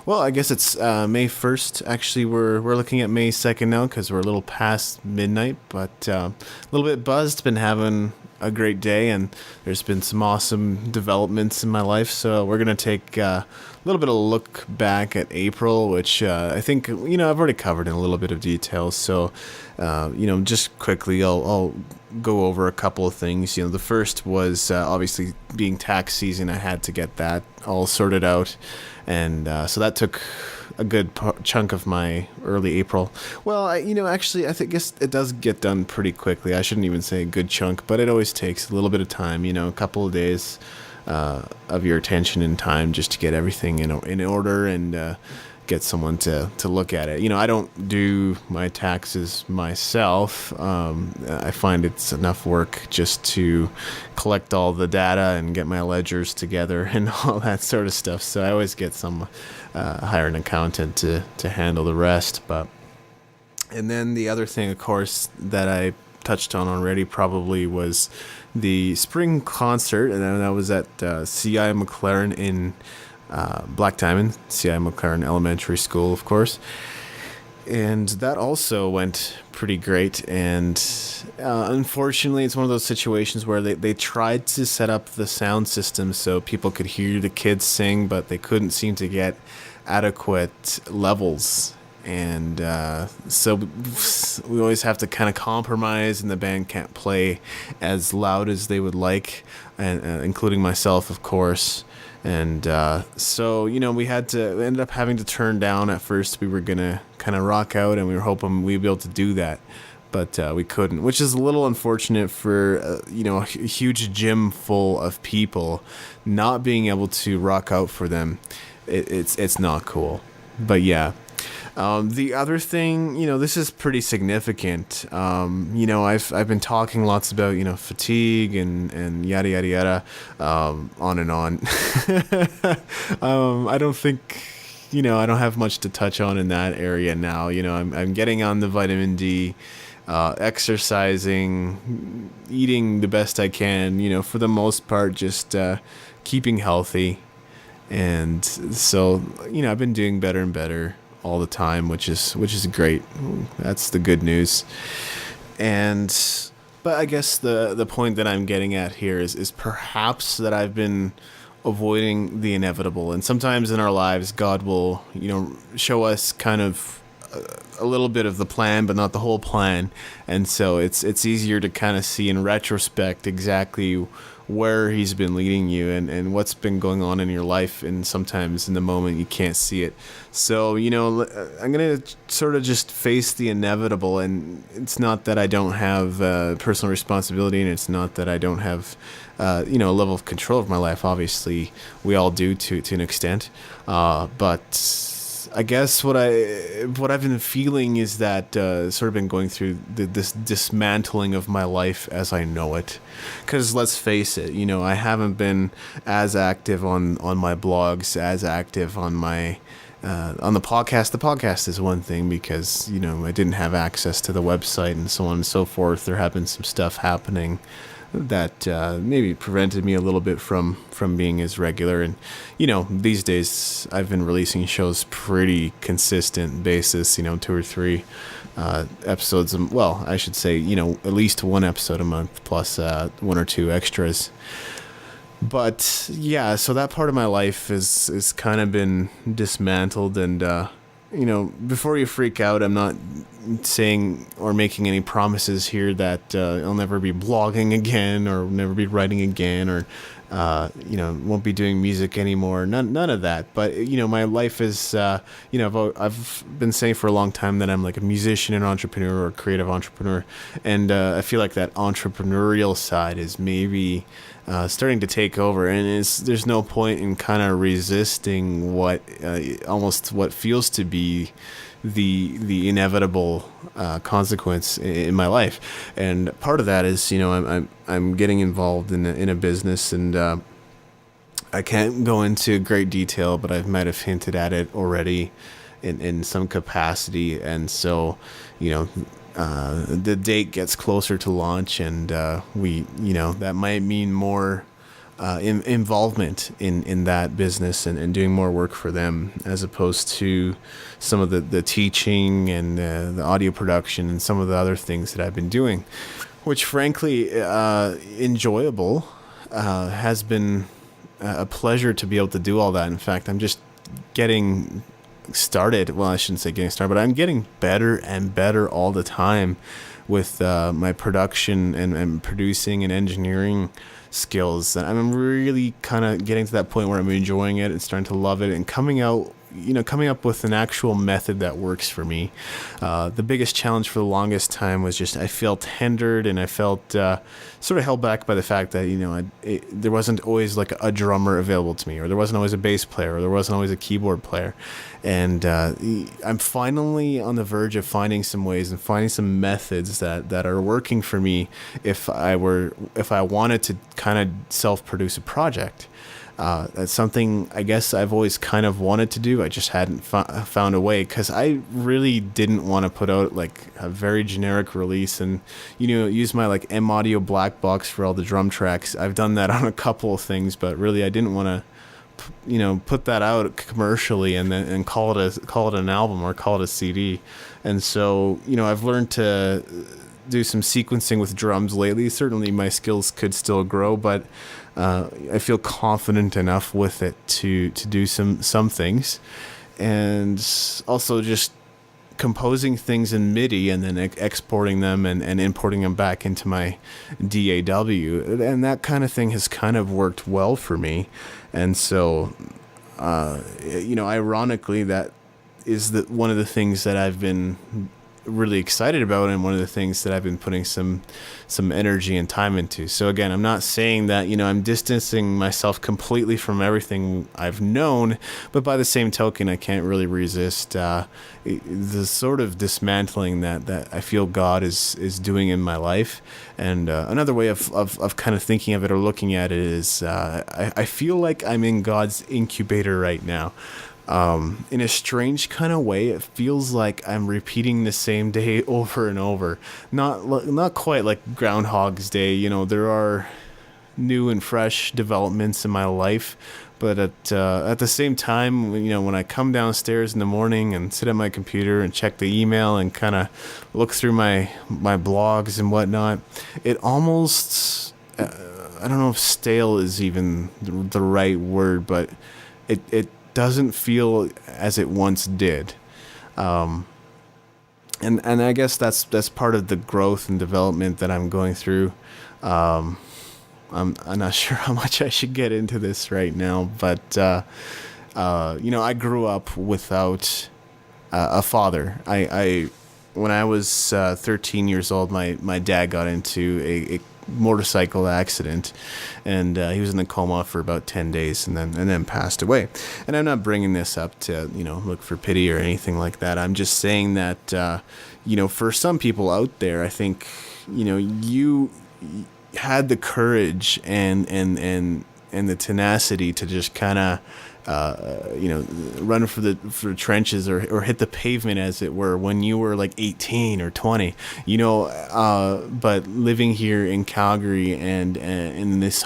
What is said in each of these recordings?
Well, I guess it's May 1st. Actually, we're looking at May 2nd now because we're a little past midnight, but a little bit buzzed. Been having a great day, and there's been some awesome developments in my life. So we're gonna take a little bit of a look back at April, which I think I've already covered in a little bit of detail. So just quickly, I'll go over a couple of things. The first was obviously being tax season. I had to get that all sorted out, and so that took a good chunk of my early April. Well, actually, guess it does get done pretty quickly. I shouldn't even say a good chunk, but it always takes a little bit of time. A couple of days of your attention and time just to get everything in order and get someone to look at it. I don't do my taxes myself. I find it's enough work just to collect all the data and get my ledgers together and all that sort of stuff. So I always get hire an accountant to handle the rest. And then the other thing, of course, that I touched on already probably was the spring concert, and that was at C.I. McLaren in Black Diamond, C.I. McLaren Elementary School, of course. And that also went pretty great. And unfortunately, it's one of those situations where they tried to set up the sound system so people could hear the kids sing, but they couldn't seem to get adequate levels. And so we always have to kind of compromise, and the band can't play as loud as they would like, and including myself, of course. And so we ended up having to turn down. At first we were gonna kind of rock out, and we were hoping we'd be able to do that, but we couldn't, which is a little unfortunate for a huge gym full of people not being able to rock out for them. It's not cool. But yeah. The other thing, this is pretty significant. I've been talking lots about, fatigue and yada, yada, yada, on and on. I don't think, I don't have much to touch on in that area now. I'm getting on the vitamin D, exercising, eating the best I can, for the most part, just keeping healthy. And so, I've been doing better and better all the time, which is great. That's the good news. But I guess the point that I'm getting at here is perhaps that I've been avoiding the inevitable. And sometimes in our lives, God will, show us kind of a little bit of the plan, but not the whole plan. And so it's easier to kind of see in retrospect exactly where he's been leading you and what's been going on in your life, and sometimes in the moment you can't see it. So I'm gonna sort of just face the inevitable, and it's not that I don't have personal responsibility, and it's not that I don't have a level of control of my life. Obviously we all do to an extent, but I guess what I've been feeling is that sort of been going through this dismantling of my life as I know it. Because let's face it, I haven't been as active on my blogs, as active on my on the podcast. The podcast is one thing because I didn't have access to the website and so on and so forth. There have been some stuff happening that maybe prevented me a little bit from being as regular. And these days I've been releasing shows pretty consistent basis, 2 or 3 episodes, well, I should say at least one episode a month plus 1 or 2 extras. But yeah, so that part of my life is kind of been dismantled. And before you freak out, I'm not saying or making any promises here that I'll never be blogging again or never be writing again or won't be doing music anymore. None of that. But my life is I've been saying for a long time that I'm like a musician and entrepreneur or creative entrepreneur, and I feel like that entrepreneurial side is maybe starting to take over, and there's no point in kind of resisting what almost what feels to be the inevitable consequence in my life. And part of that is I'm getting involved in a business, and I can't go into great detail, but I might have hinted at it already in some capacity. And so the date gets closer to launch, and we that might mean more involvement in that business and doing more work for them as opposed to some of the teaching and the audio production and some of the other things that I've been doing, which frankly, enjoyable, has been a pleasure to be able to do all that. In fact, I'm just getting started. Well, I shouldn't say getting started, but I'm getting better and better all the time with my production and producing and engineering skills. And I'm really kind of getting to that point where I'm enjoying it and starting to love it and coming up with an actual method that works for me. The biggest challenge for the longest time was just I felt hindered and I felt sort of held back by the fact that, there wasn't always like a drummer available to me, or there wasn't always a bass player, or there wasn't always a keyboard player. And I'm finally on the verge of finding some ways and finding some methods that are working for me if I wanted to kind of self-produce a project. That's something I guess I've always kind of wanted to do. I just hadn't found a way, because I really didn't want to put out like a very generic release and, use my like M Audio black box for all the drum tracks. I've done that on a couple of things, but really I didn't want to, put that out commercially and call it an album or call it a CD. And so, I've learned to do some sequencing with drums lately. Certainly my skills could still grow, but I feel confident enough with it to do some things, and also just composing things in MIDI and then exporting them and importing them back into my DAW, and that kind of thing has kind of worked well for me. And so, ironically, that is one of the things that I've been really excited about, and one of the things that I've been putting some energy and time into. So again, I'm not saying that I'm distancing myself completely from everything I've known, but by the same token, I can't really resist the sort of dismantling that I feel God is doing in my life. And another way of kind of thinking of it or looking at it is I feel like I'm in God's incubator right now. In a strange kind of way, it feels like I'm repeating the same day over and over. Not quite like Groundhog's Day. There are new and fresh developments in my life, but at the same time, when I come downstairs in the morning and sit at my computer and check the email and kind of look through my blogs and whatnot, it almost I don't know if stale is even the right word, but it doesn't feel as it once did. And I guess that's part of the growth and development that I'm going through. I'm not sure how much I should get into this right now, but I grew up without a father. I when I was 13 years old, my dad got into a motorcycle accident, and he was in a coma for about 10 days and then passed away. And I'm not bringing this up to look for pity or anything like that. I'm just saying that for some people out there, I think you had the courage and the tenacity to just kind of run for the trenches or hit the pavement, as it were, when you were like 18 or 20, but living here in Calgary and in this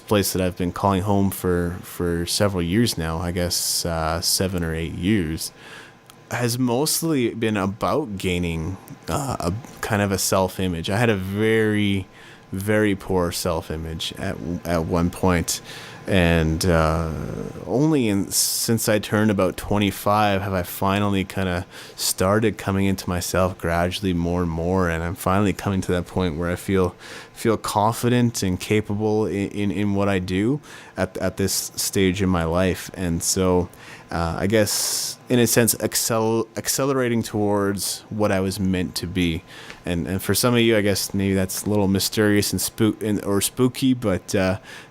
place that I've been calling home for several years now, I guess 7 or 8 years, has mostly been about gaining a kind of a self-image. I had a very, very poor self-image at one point. And only since I turned about 25 have I finally kind of started coming into myself gradually more and more, and I'm finally coming to that point where I feel confident and capable in what I do at this stage in my life. And so I guess in a sense accelerating towards what I was meant to be. And for some of you, I guess maybe that's a little mysterious and or spooky, but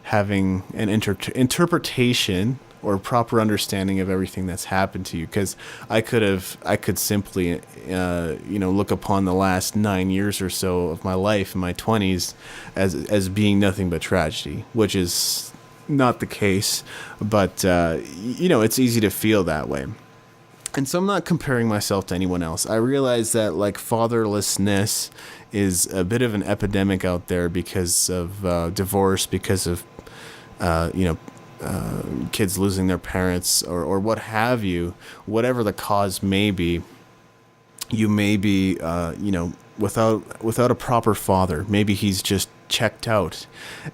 having an interpretation or proper understanding of everything that's happened to you, because I could simply look upon the last 9 years or so of my life in my 20s as being nothing but tragedy, which is not the case, but it's easy to feel that way. And so I'm not comparing myself to anyone else. I realize that like fatherlessness is a bit of an epidemic out there because of divorce, because of you know, kids losing their parents or what have you, whatever the cause may be, you may be, without a proper father. Maybe he's just checked out,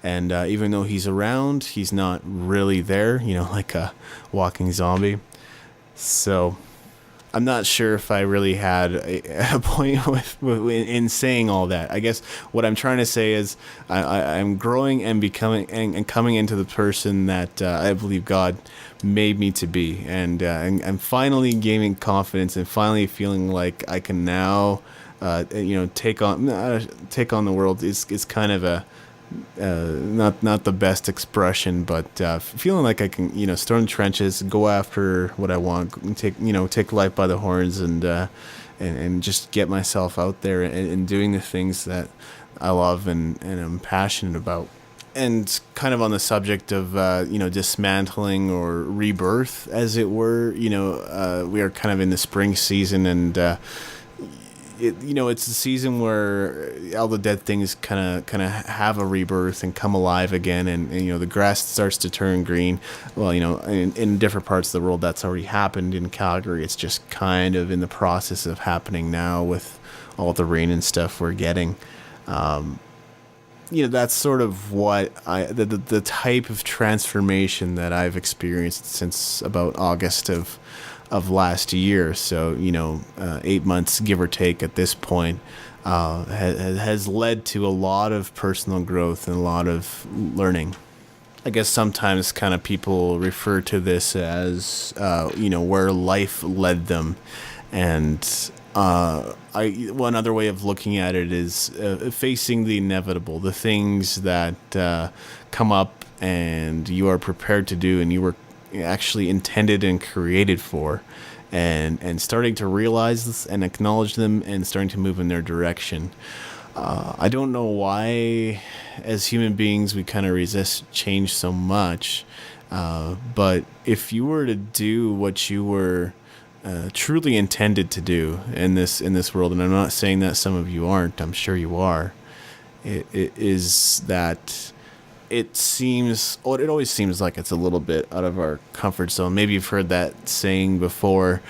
and even though he's around, he's not really there. Like a walking zombie. So I'm not sure if I really had a point in saying all that. I guess what I'm trying to say is I'm growing and becoming and coming into the person that I believe God made me to be, and I'm finally gaining confidence and finally feeling like I can now, take on the world. Is kind of a not the best expression, but feeling like I can, storm the trenches, go after what I want, take life by the horns, and just get myself out there and doing the things that I love and I'm passionate about. And kind of on the subject of dismantling or rebirth, as it were, we are kind of in the spring season, and it's a season where all the dead things kind of have a rebirth and come alive again, and the grass starts to turn green. Well, in different parts of the world that's already happened. In Calgary, it's just kind of in the process of happening now with all the rain and stuff we're getting. That's sort of what the type of transformation that I've experienced since about August of last year. So 8 months, give or take, at this point, has led to a lot of personal growth and a lot of learning. I guess sometimes kind of people refer to this as where life led them, and one other way of looking at it is facing the inevitable, the things that come up and you are prepared to do and you were actually intended and created for, and starting to realize this and acknowledge them and starting to move in their direction. I don't know why, as human beings, we kind of resist change so much, but if you were to do what you were truly intended to do in this world, and I'm not saying that some of you aren't, I'm sure you are, it is that it always seems like it's a little bit out of our comfort zone. Maybe you've heard that saying before,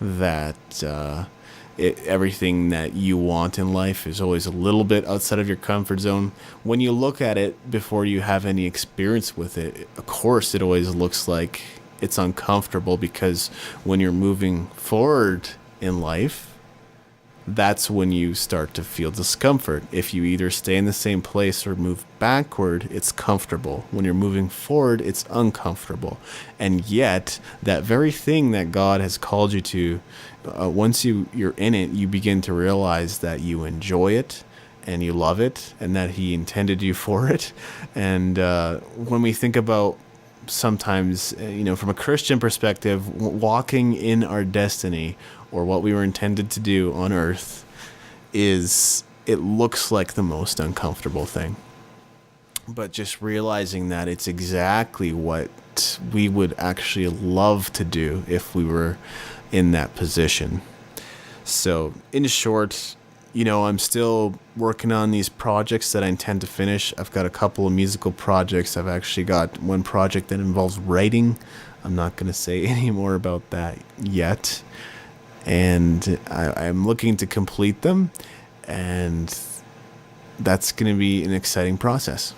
that everything that you want in life is always a little bit outside of your comfort zone. When you look at it before you have any experience with it, of course, it always looks like it's uncomfortable, because when you're moving forward in life, that's when you start to feel discomfort. If you either stay in the same place or move backward, it's comfortable. When you're moving forward, it's uncomfortable. And yet, that very thing that God has called you to, once you're in it, you begin to realize that you enjoy it and you love it, and that He intended you for it. And when we think about sometimes, from a Christian perspective, walking in our destiny, or what we were intended to do on earth, it looks like the most uncomfortable thing. But just realizing that it's exactly what we would actually love to do if we were in that position. So, in short, I'm still working on these projects that I intend to finish. I've got a couple of musical projects. I've actually got one project that involves writing. I'm not going to say any more about that yet. And I'm looking to complete them. And that's going to be an exciting process.